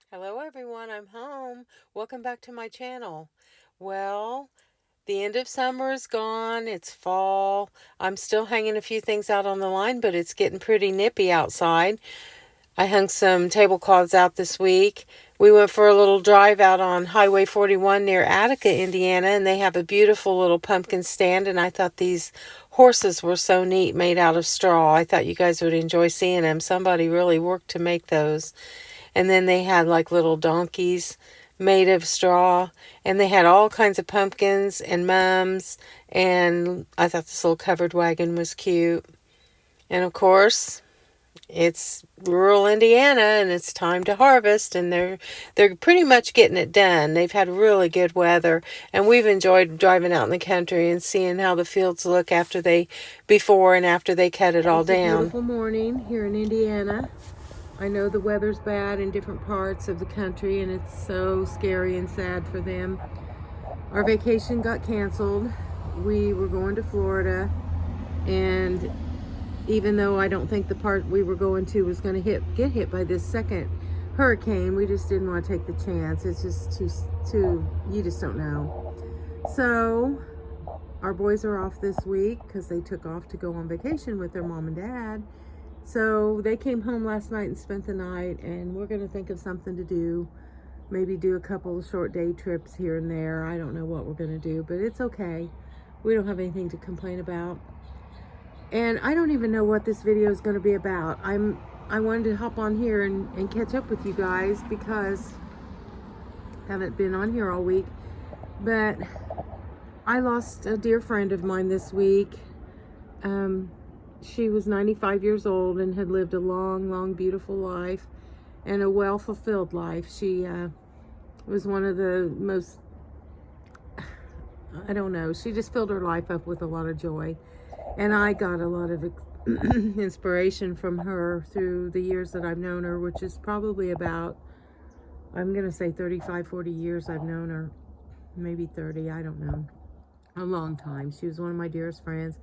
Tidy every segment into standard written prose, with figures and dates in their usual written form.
Hello everyone, I'm home. Welcome back to my channel. Well, the end of summer is gone. It's fall. I'm still hanging a few things out on the line, but it's getting pretty nippy outside. I hung some tablecloths out this week. We went for a little drive out on Highway 41 near Attica, Indiana, and they have a beautiful little pumpkin stand, and I thought these horses were so neat made out of straw. I thought you guys would enjoy seeing them. Somebody really worked to make those. And then they had like little donkeys made of straw, and they had all kinds of pumpkins and mums, and I thought this little covered wagon was cute. And of course, it's rural Indiana and it's time to harvest, and they're pretty much getting it done. They've had really good weather, and we've enjoyed driving out in the country and seeing how the fields look before and after they cut it all down. It's a beautiful morning here in Indiana. I know the weather's bad in different parts of the country, and it's so scary and sad for them. Our vacation got canceled. We were going to Florida, and even though I don't think the part we were going to was going to get hit by this second hurricane, we just didn't want to take the chance. It's just too you just don't know. So our boys are off this week because they took off to go on vacation with their mom and dad. So they came home last night and spent the night, and we're going to think of something to do. Maybe do a couple of short day trips here and there. I don't know what we're going to do, but it's okay. We don't have anything to complain about. And I don't even know what this video is going to be about. I wanted to hop on here and catch up with you guys because I haven't been on here all week. But I lost a dear friend of mine this week. She was 95 years old and had lived a long, beautiful life and a well-fulfilled life. She was one of the most, I don't know, she just filled her life up with a lot of joy. And I got a lot of inspiration from her through the years that I've known her, which is probably about, I'm going to say 35, 40 years I've known her. Maybe 30, I don't know. A long time. She was one of my dearest friends.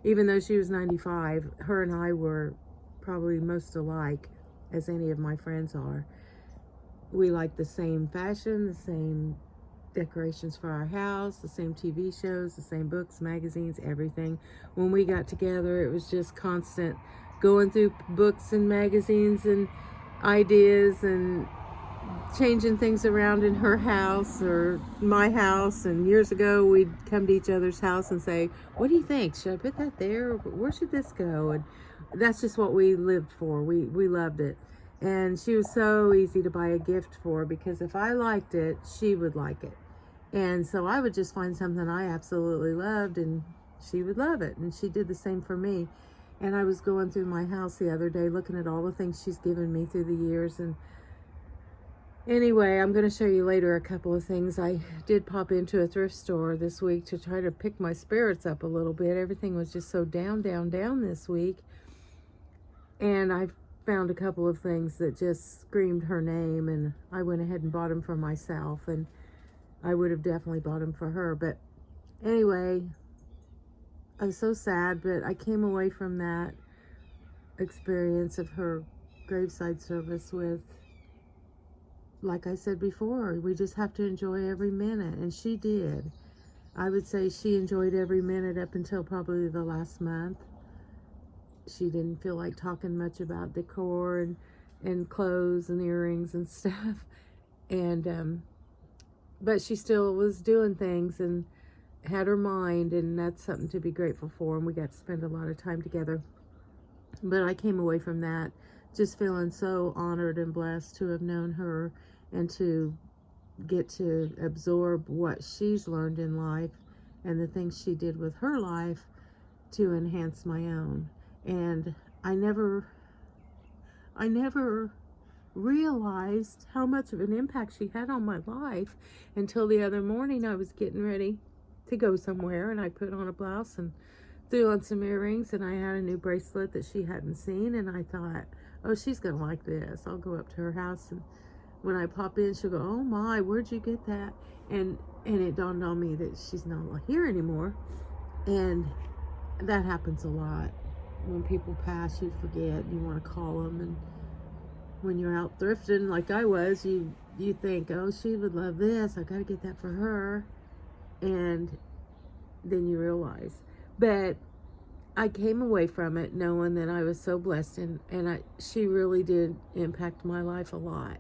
Even though she was 95, her and I were probably most alike as any of my friends are. We liked the same fashion, the same decorations for our house, the same TV shows, the same books, magazines, everything. When we got together, it was just constant going through books and magazines and ideas and changing things around in her house or my house. And years ago, we'd come to each other's house and say, what do you think? Should I put that there? Where should this go? And that's just what we lived for. We loved it. And she was so easy to buy a gift for, because if I liked it, she would like it. And so I would just find something I absolutely loved, and she would love it. And she did the same for me. And I was going through my house the other day, looking at all the things she's given me through the years. And anyway, I'm going to show you later a couple of things. I did pop into a thrift store this week to try to pick my spirits up a little bit. Everything was just so down this week. And I found a couple of things that just screamed her name, and I went ahead and bought them for myself, and I would have definitely bought them for her. But anyway, I was so sad, but I came away from that experience of her graveside service with, like I said before, we just have to enjoy every minute, and she did. I would say she enjoyed every minute up until probably the last month. She didn't feel like talking much about decor and clothes and earrings and stuff. And but she still was doing things and had her mind, and that's something to be grateful for. And we got to spend a lot of time together. But I came away from that just feeling so honored and blessed to have known her and to get to absorb what she's learned in life and the things she did with her life to enhance my own. And I never realized how much of an impact she had on my life until the other morning. I was getting ready to go somewhere, and I put on a blouse and threw on some earrings, and I had a new bracelet that she hadn't seen, and I thought, oh, she's gonna like this. I'll go up to her house, and when I pop in, she'll go, oh my, where'd you get that? And it dawned on me that she's not here anymore. And that happens a lot. When people pass, you forget, you want to call them. when you're out thrifting like I was, you think, oh, she would love this. I got to get that for her. And then you realize. But I came away from it knowing that I was so blessed, and she really did impact my life a lot.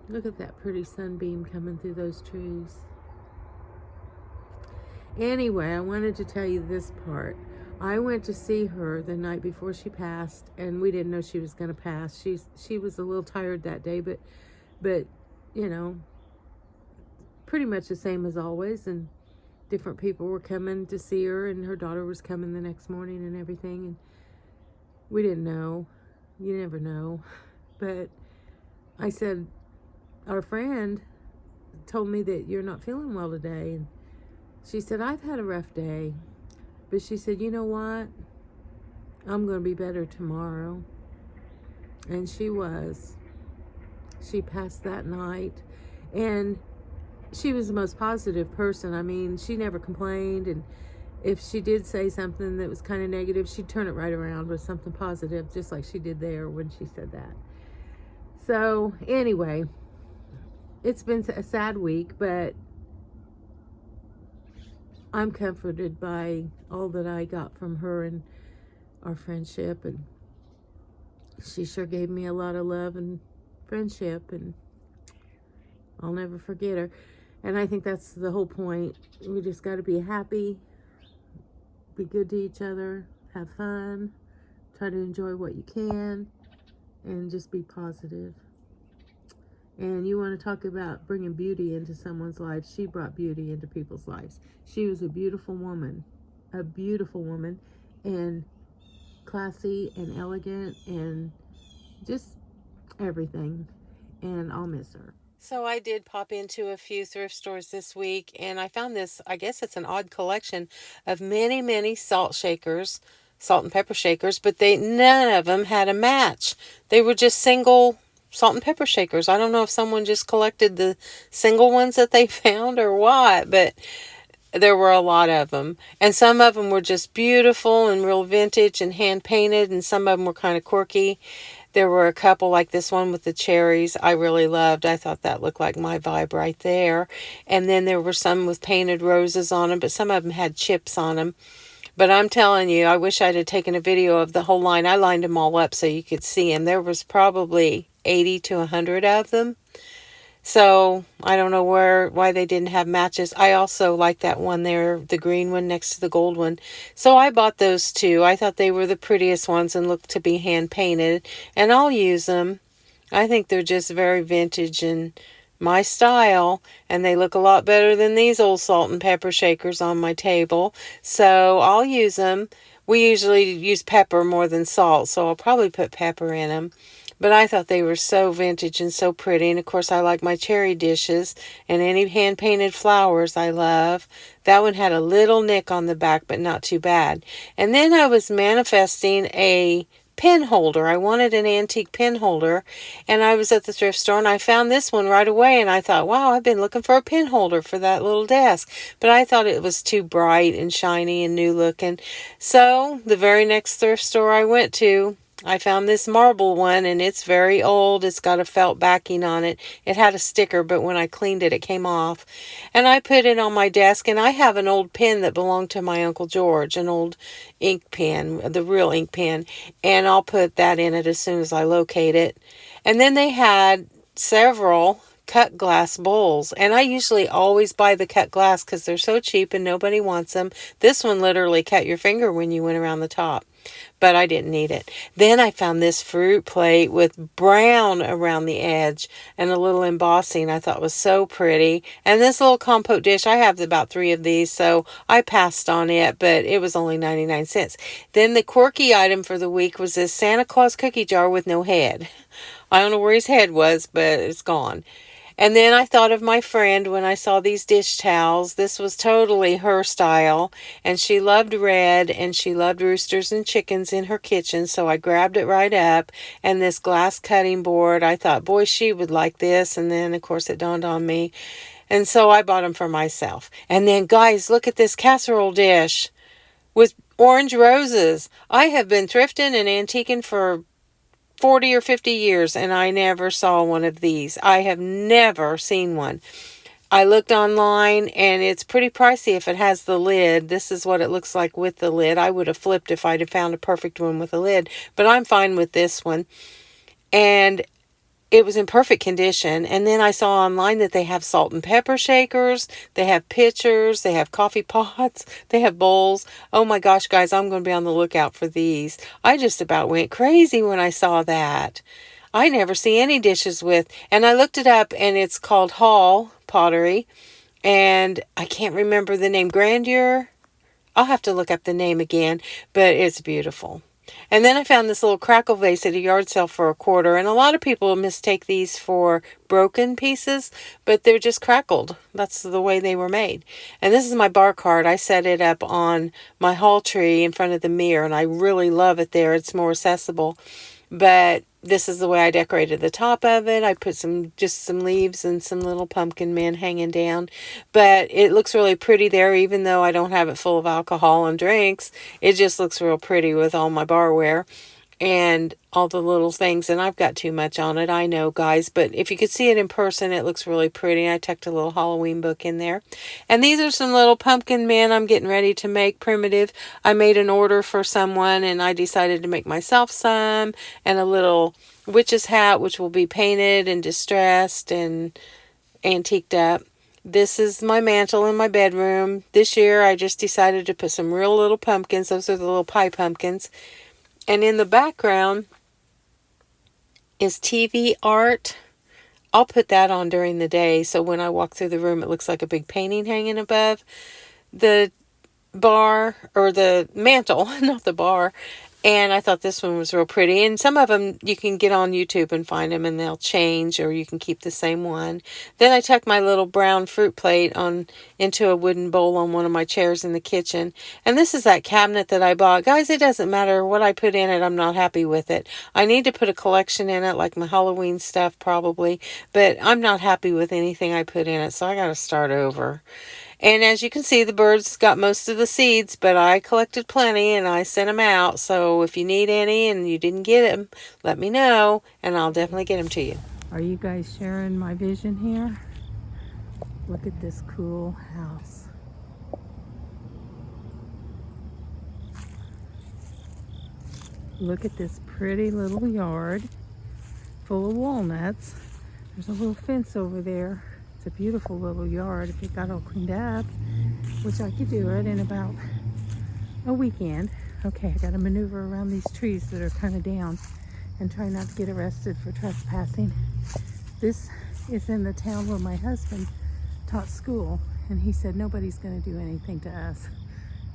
Look at that pretty sunbeam coming through those trees. Anyway, I wanted to tell you this part. I went to see her the night before she passed, and we didn't know she was going to pass. She was a little tired that day, but you know, pretty much the same as always. And different people were coming to see her, and her daughter was coming the next morning and everything. And we didn't know. You never know. But I said, our friend told me that you're not feeling well today, and she said, I've had a rough day, but she said, you know what? I'm going to be better tomorrow. And she was. She passed that night, and she was the most positive person. I mean, she never complained, and if she did say something that was kind of negative, she'd turn it right around with something positive, just like she did there when she said that. So anyway, it's been a sad week, but I'm comforted by all that I got from her and our friendship, and she sure gave me a lot of love and friendship, and I'll never forget her. And I think that's the whole point. We just got to be happy, be good to each other, have fun, try to enjoy what you can, and just be positive. And you want to talk about bringing beauty into someone's life. She brought beauty into people's lives. She was a beautiful woman, and classy and elegant and just everything. And I'll miss her. So I did pop into a few thrift stores this week, and I found this, I guess it's an odd collection of many, many salt and pepper shakers, but none of them had a match. They were just single salt and pepper shakers. I don't know if someone just collected the single ones that they found or what, but there were a lot of them. And some of them were just beautiful and real vintage and hand painted, and some of them were kind of quirky. There were a couple like this one with the cherries I really loved. I thought that looked like my vibe right there. And then there were some with painted roses on them, but some of them had chips on them. But I'm telling you, I wish I'd have taken a video of the whole line. I lined them all up so you could see them. There was probably 80 to 100 of them. So I don't know why they didn't have matches. I also like that one there, the green one next to the gold one. So I bought those two. I thought they were the prettiest ones and looked to be hand painted. And I'll use them. I think they're just very vintage and my style. And they look a lot better than these old salt and pepper shakers on my table. So I'll use them. We usually use pepper more than salt, so I'll probably put pepper in them. But I thought they were so vintage and so pretty. And of course, I like my cherry dishes and any hand-painted flowers I love. That one had a little nick on the back, but not too bad. And then I was manifesting a pen holder. I wanted an antique pen holder. And I was at the thrift store and I found this one right away. And I thought, wow, I've been looking for a pen holder for that little desk. But I thought it was too bright and shiny and new looking. So the very next thrift store I went to, I found this marble one, and it's very old. It's got a felt backing on it. It had a sticker, but when I cleaned it, it came off. And I put it on my desk, and I have an old pen that belonged to my Uncle George, an old ink pen, the real ink pen, and I'll put that in it as soon as I locate it. And then they had several cut glass bowls, and I usually always buy the cut glass because they're so cheap and nobody wants them. This one literally cut your finger when you went around the top, but I didn't need it. Then I found this fruit plate with brown around the edge and a little embossing I thought was so pretty. And this little compote dish, I have about 3 of these, so I passed on it, but it was only 99 cents. Then the quirky item for the week was this Santa Claus cookie jar with no head. I don't know where his head was, but it's gone. And then I thought of my friend when I saw these dish towels. This was totally her style, and she loved red, and she loved roosters and chickens in her kitchen, so I grabbed it right up. And this glass cutting board, I thought, boy, she would like this, and then, of course, it dawned on me. And so I bought them for myself. And then, guys, look at this casserole dish with orange roses. I have been thrifting and antiquing for 40 or 50 years, and I never saw one of these. I have never seen one. I looked online, and it's pretty pricey if it has the lid. This is what it looks like with the lid. I would have flipped if I'd have found a perfect one with a lid, but I'm fine with this one. And it was in perfect condition. And then I saw online that they have salt and pepper shakers, they have pitchers, they have coffee pots, they have bowls. Oh my gosh, guys, I'm going to be on the lookout for these. I just about went crazy when I saw that. I never see any dishes with, and I looked it up, and it's called Hall Pottery, and I can't remember the name. Grandeur? I'll have to look up the name again, but it's beautiful. And then I found this little crackle vase at a yard sale for $1, and a lot of people mistake these for broken pieces, but they're just crackled. That's the way they were made. And this is my bar cart. I set it up on my hall tree in front of the mirror, and I really love it there. It's more accessible. But this is the way I decorated the top of it. I put just some leaves and some little pumpkin men hanging down. But it looks really pretty there, even though I don't have it full of alcohol and drinks. It just looks real pretty with all my barware and all the little things. And I've got too much on it, I know, guys. But if you could see it in person, it looks really pretty. I tucked a little Halloween book in there. And these are some little pumpkin men I'm getting ready to make primitive. I made an order for someone, and I decided to make myself some. And a little witch's hat, which will be painted and distressed and antiqued up. This is my mantle in my bedroom. This year, I just decided to put some real little pumpkins. Those are the little pie pumpkins. And in the background is TV art. I'll put that on during the day, so when I walk through the room, it looks like a big painting hanging above the bar, or the mantle, not the bar. And I thought this one was real pretty. And some of them you can get on YouTube and find them, and they'll change, or you can keep the same one. Then I tucked my little brown fruit plate into a wooden bowl on one of my chairs in the kitchen. And this is that cabinet that I bought. Guys, it doesn't matter what I put in it. I'm not happy with it. I need to put a collection in it, like my Halloween stuff probably. But I'm not happy with anything I put in it, so I got to start over. And as you can see, the birds got most of the seeds, but I collected plenty and I sent them out. So if you need any and you didn't get them, let me know and I'll definitely get them to you. Are you guys sharing my vision here? Look at this cool house. Look at this pretty little yard full of walnuts. There's a little fence over there. It's a beautiful little yard if it got all cleaned up, which I could do it in about a weekend. Okay, I gotta maneuver around these trees that are kind of down and try not to get arrested for trespassing. This is in the town where my husband taught school, and he said nobody's gonna do anything to us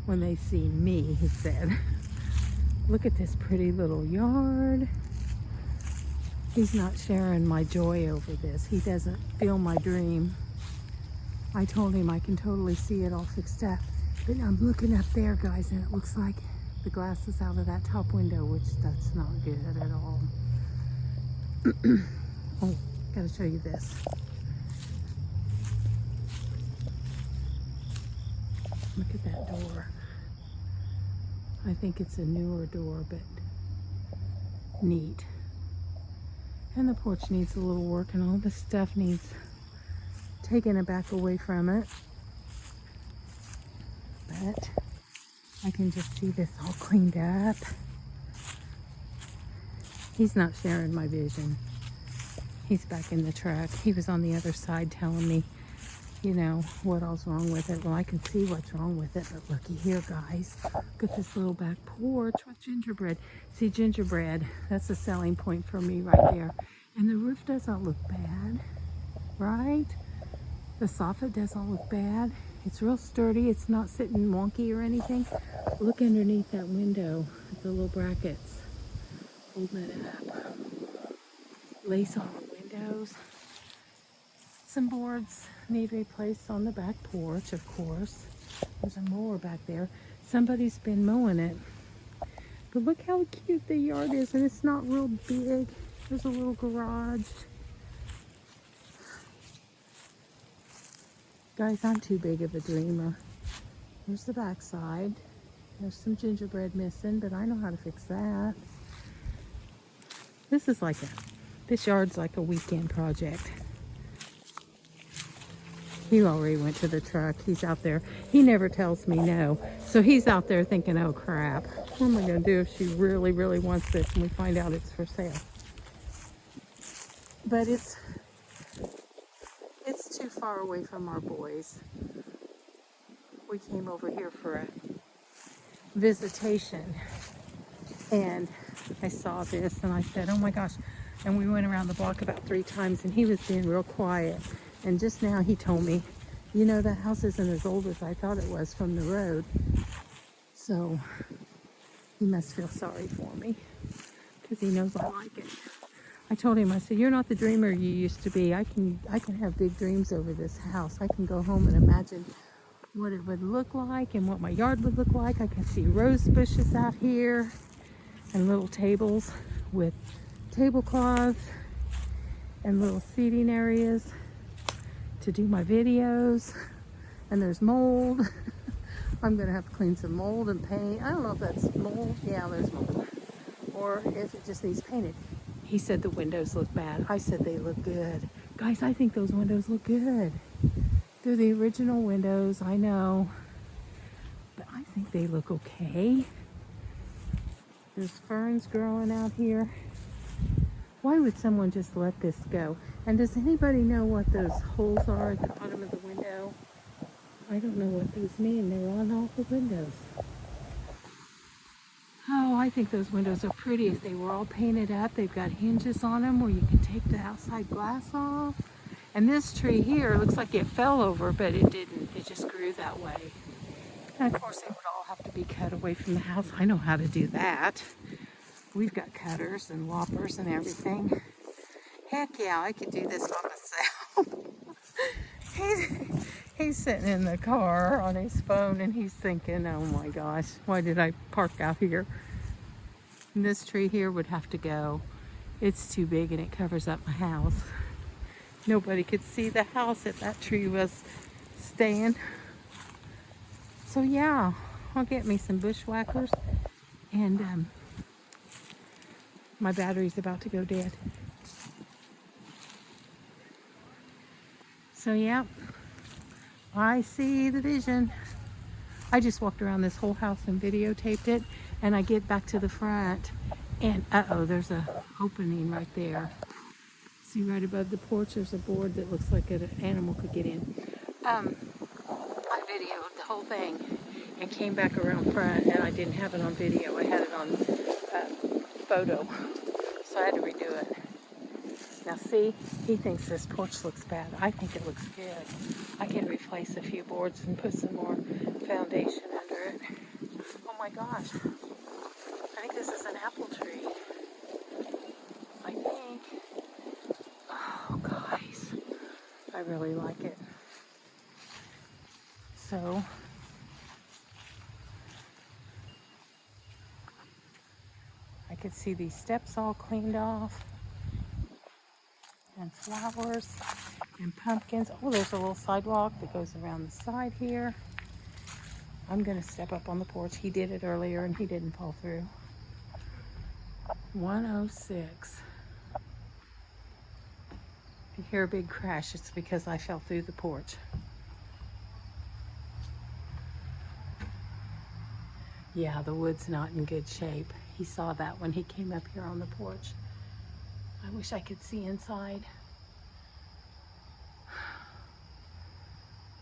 when they see me, he said. Look at this pretty little yard. He's not sharing my joy over this. He doesn't feel my dream. I told him I can totally see it all fixed up. But I'm looking up there, guys, and it looks like the glass is out of that top window, which that's not good at all. Oh, gotta show you this. Look at that door. I think it's a newer door, but neat. And the porch needs a little work, and all this stuff needs taking it back away from it. But I can just see this all cleaned up. He's not sharing my vision. He's back in the truck. He was on the other side telling me, you know, what all's wrong with it. Well, I can see what's wrong with it, but looky here, guys. Look at this little back porch with gingerbread. See, gingerbread, that's a selling point for me right there. And the roof doesn't look bad, right? The soffit doesn't look bad. It's real sturdy. It's not sitting wonky or anything. Look underneath that window at the little brackets. Holding it up. Lace on the windows. Some boards need replaced on the back porch, of course. There's a mower back there. Somebody's been mowing it. But look how cute the yard is, and it's not real big. There's a little garage. Guys, I'm too big of a dreamer. There's the back side. There's some gingerbread missing, but I know how to fix that. This yard's like a weekend project. He already went to the truck. He's out there. He never tells me no. So he's out there thinking, oh crap, what am I going to do if she really, really wants this and we find out it's for sale? But it's too far away from our boys. We came over here for a visitation and I saw this and I said, oh my gosh. And we went around the block about 3 times and he was being real quiet. And just now he told me, you know, that house isn't as old as I thought it was from the road. So he must feel sorry for me because he knows I like it. I told him, I said, you're not the dreamer you used to be. I can have big dreams over this house. I can go home and imagine what it would look like and what my yard would look like. I can see rose bushes out here and little tables with tablecloths and little seating areas to do my videos. And there's mold. I'm gonna have to clean some mold and paint. I don't know if that's mold. Yeah, there's mold. Or if it just needs painted. He said the windows look bad. I said they look good. Guys, I think those windows look good. They're the original windows, I know. But I think they look okay. There's ferns growing out here. Why would someone just let this go? And does anybody know what those holes are at the bottom of the window? I don't know what those mean. They're on all the windows. Oh, I think those windows are pretty if they were all painted up. They've got hinges on them where you can take the outside glass off. And this tree here looks like it fell over, but it didn't. It just grew that way. And of course, they would all have to be cut away from the house. I know how to do that. We've got cutters and loppers and everything. Heck yeah, I could do this by myself. He's sitting in the car on his phone and he's thinking, oh my gosh, why did I park out here? And this tree here would have to go. It's too big and it covers up my house. Nobody could see the house if that tree was staying. So yeah, I'll get me some bushwhackers and my battery's about to go dead. So yeah, I see the vision. I just walked around this whole house and videotaped it, and I get back to the front and uh-oh, there's a opening right there. See right above the porch there's a board that looks like an animal could get in. I videoed the whole thing and came back around front and I didn't have it on video. I had it on photo, so I had to redo it. Now see, he thinks this porch looks bad. I think it looks good. I can replace a few boards and put some more foundation under it. Oh my gosh. I think this is an apple tree. I think. Oh guys, I really like it. So, I could see these steps all cleaned off. And flowers and pumpkins. Oh, there's a little sidewalk that goes around the side here. I'm gonna step up on the porch. He did it earlier and he didn't fall through. 106. If you hear a big crash, it's because I fell through the porch. Yeah, the wood's not in good shape. He saw that when he came up here on the porch. I wish I could see inside.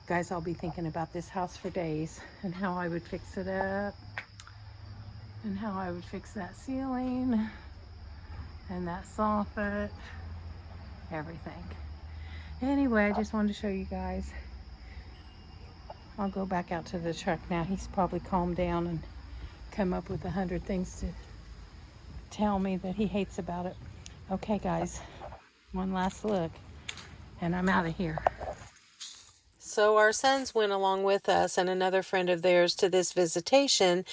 Guys, I'll be thinking about this house for days and how I would fix it up and how I would fix that ceiling and that soffit, everything. Anyway, I just wanted to show you guys. I'll go back out to the truck now. He's probably calmed down and come up with 100 things to tell me that he hates about it. Okay, guys, one last look, and I'm out of here. So our sons went along with us and another friend of theirs to this visitation,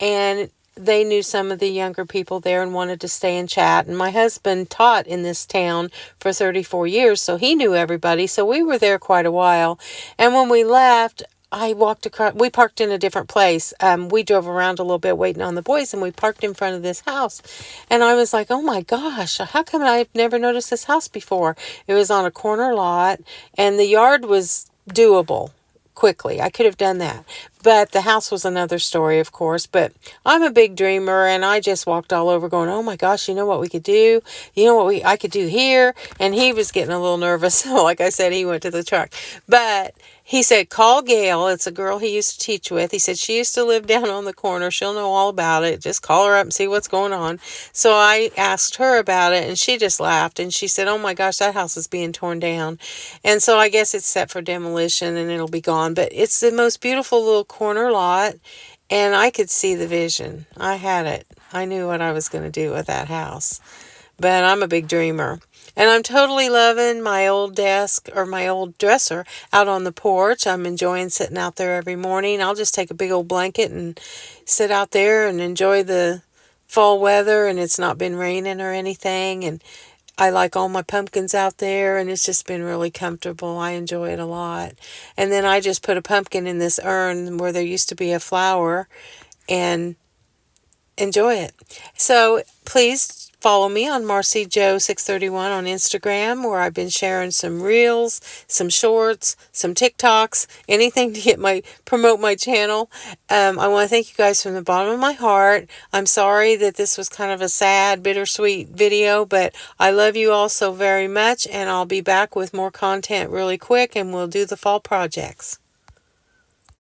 and they knew some of the younger people there and wanted to stay and chat. And my husband taught in this town for 34 years, so he knew everybody. So we were there quite a while. And when we left, I walked across, we parked in a different place. We drove around a little bit waiting on the boys, and we parked in front of this house. And I was like, oh my gosh, how come I've never noticed this house before? It was on a corner lot, and the yard was doable quickly. I could have done that. But the house was another story, of course. But I'm a big dreamer, and I just walked all over going, oh my gosh, you know what we could do? You know what I could do here? And he was getting a little nervous. So like I said, he went to the truck. But he said, call Gail. It's a girl he used to teach with. He said, she used to live down on the corner. She'll know all about it. Just call her up and see what's going on. So I asked her about it, and she just laughed. And she said, oh my gosh, that house is being torn down. And so I guess it's set for demolition, and it'll be gone. But it's the most beautiful little corner lot, and I could see the vision. I had it. I knew what I was going to do with that house. But I'm a big dreamer. And I'm totally loving my old desk or my old dresser out on the porch. I'm enjoying sitting out there every morning. I'll just take a big old blanket and sit out there and enjoy the fall weather, and it's not been raining or anything. And I like all my pumpkins out there, and it's just been really comfortable. I enjoy it a lot. And then I just put a pumpkin in this urn where there used to be a flower, and enjoy it. So please follow me on MarcyJoe631 on Instagram, where I've been sharing some reels, some shorts, some TikToks, anything to promote my channel. I want to thank you guys from the bottom of my heart. I'm sorry that this was kind of a sad, bittersweet video, but I love you all so very much, and I'll be back with more content really quick, and we'll do the fall projects.